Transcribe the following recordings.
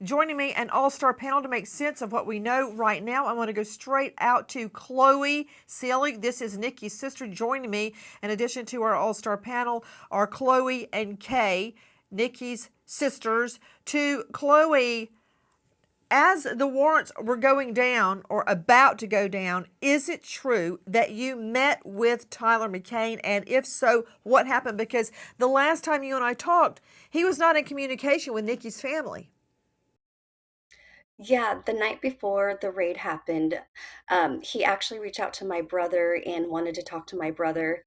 Joining me, an all-star panel to make sense of what we know right now. I want to go straight out to Chloe Saelee. This is Nikki's sister. Joining me, in addition to our all-star panel, are Chloe and Kay, Nikki's sisters. To Chloe, as the warrants were going down or about to go down, is it true that you met with Tyler McCain? And if so, what happened? Because the last time you and I talked, he was not in communication with Nikki's family. Yeah, the night before the raid happened, he actually reached out to my brother and wanted to talk to my brother.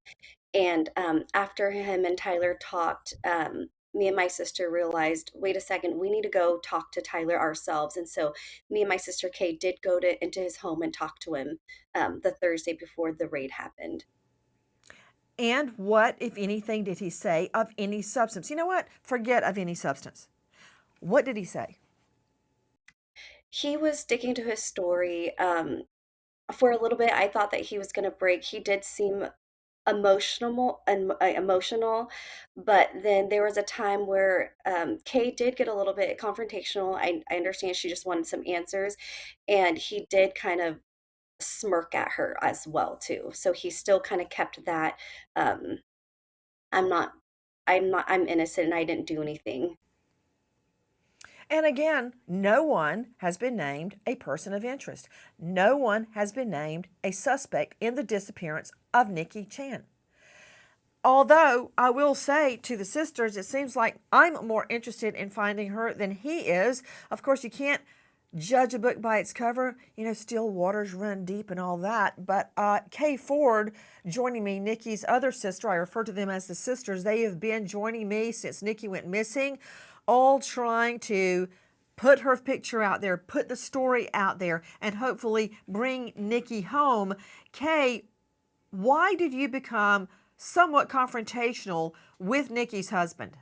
And after him and Tyler talked, me and my sister realized, wait a second, we need to go talk to Tyler ourselves. And so me and my sister Kate did go into his home and talk to him the Thursday before the raid happened. And what, if anything, did he say of any substance? You know what? Forget of any substance. What did he say? He was sticking to his story. For a little bit, I thought that he was going to break. He did seem emotional, but then there was a time where Kay did get a little bit confrontational. I understand she just wanted some answers, and he did kind of smirk at her as well too. So he still kind of kept that. Um, I'm not. I'm innocent, and I didn't do anything. And again, no one has been named a person of interest. No one has been named a suspect in the disappearance of Nikki Chan. Although I will say to the sisters, it seems like I'm more interested in finding her than he is. Of course, you can't judge a book by its cover. You know, still waters run deep and all that. But Kay Ford joining me, Nikki's other sister, I refer to them as the sisters. They have been joining me since Nikki went missing, all trying to put her picture out there, put the story out there, and hopefully bring Nikki home. Kay, why did you become somewhat confrontational with Nikki's husband?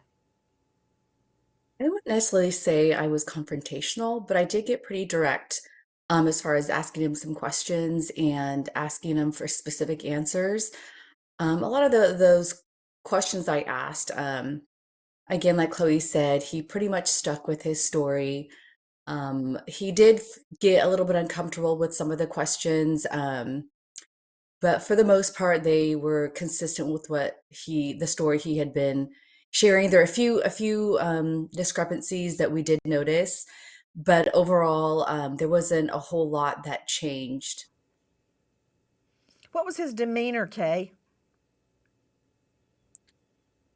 I wouldn't necessarily say I was confrontational, but I did get pretty direct as far as asking him some questions and asking him for specific answers. A lot of those questions I asked, again, like Chloe said, he pretty much stuck with his story. He did get a little bit uncomfortable with some of the questions, but for the most part, they were consistent with the story he had been sharing. There are a few discrepancies that we did notice, but overall, there wasn't a whole lot that changed. What was his demeanor, Kay?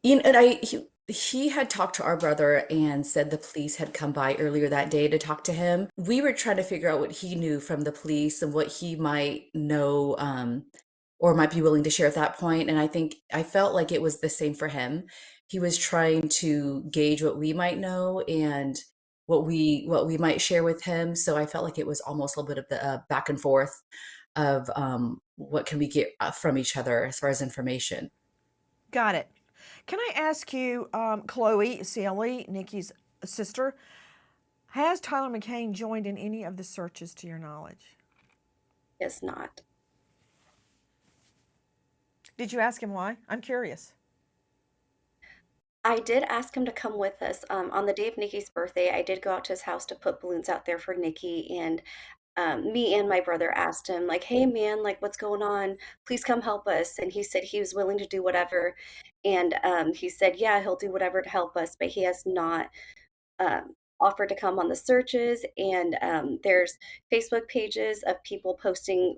And he had talked to our brother and said the police had come by earlier that day to talk to him. We were trying to figure out what he knew from the police and what he might know, or might be willing to share at that point. And I felt like it was the same for him. He was trying to gauge what we might know and what we might share with him. So I felt like it was almost a little bit of the back and forth of what can we get from each other as far as information. Got it. Can I ask you, Chloe, Saelee, Nikki's sister, has Tyler McCain joined in any of the searches to your knowledge? Is not. Did you ask him why? I'm curious. I did ask him to come with us. On the day of Nikki's birthday, I did go out to his house to put balloons out there for Nikki, and me and my brother asked him, like, "Hey, man, like, what's going on? Please come help us." And he said he was willing to do whatever. And he said, yeah, he'll do whatever to help us, but he has not offered to come on the searches. And there's Facebook pages of people posting.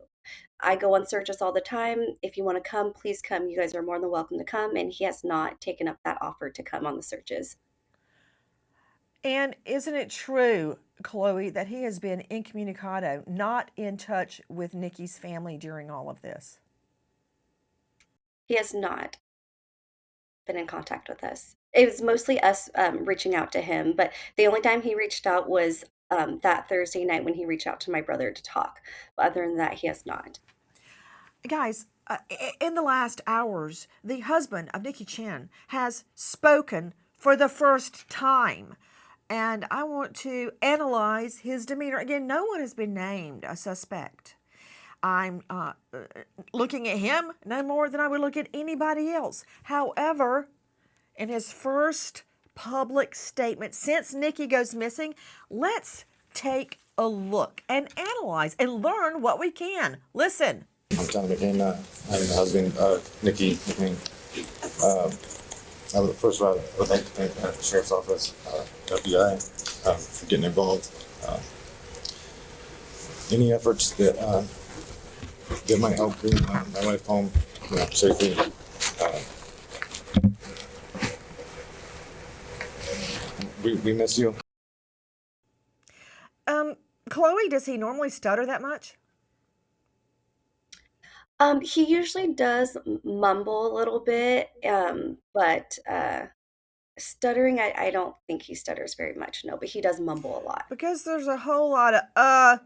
I go on searches all the time. If you want to come, please come. You guys are more than welcome to come. And he has not taken up that offer to come on the searches. And isn't it true, Chloe, that he has been incommunicado, not in touch with Nikki's family during all of this? He has not been in contact with us. It was mostly us reaching out to him, but the only time he reached out was that Thursday night when he reached out to my brother to talk. But other than that, he has not. Guys, in the last hours, the husband of Nikki Chen has spoken for the first time. And I want to analyze his demeanor. Again, no one has been named a suspect. I'm looking at him no more than I would look at anybody else. However, in his first public statement since Nikki goes missing. Let's take a look and analyze and learn what we can. Listen. I'm John McCain. I'm the husband of Nikki McCain. First of all, I would like to thank the Sheriff's Office, FBI, for getting involved. Any efforts that might help bring my wife home, safely. We miss you. Chloe, does he normally stutter that much? He usually does mumble a little bit, but stuttering, I don't think he stutters very much, no, but he does mumble a lot. Because there's a whole lot of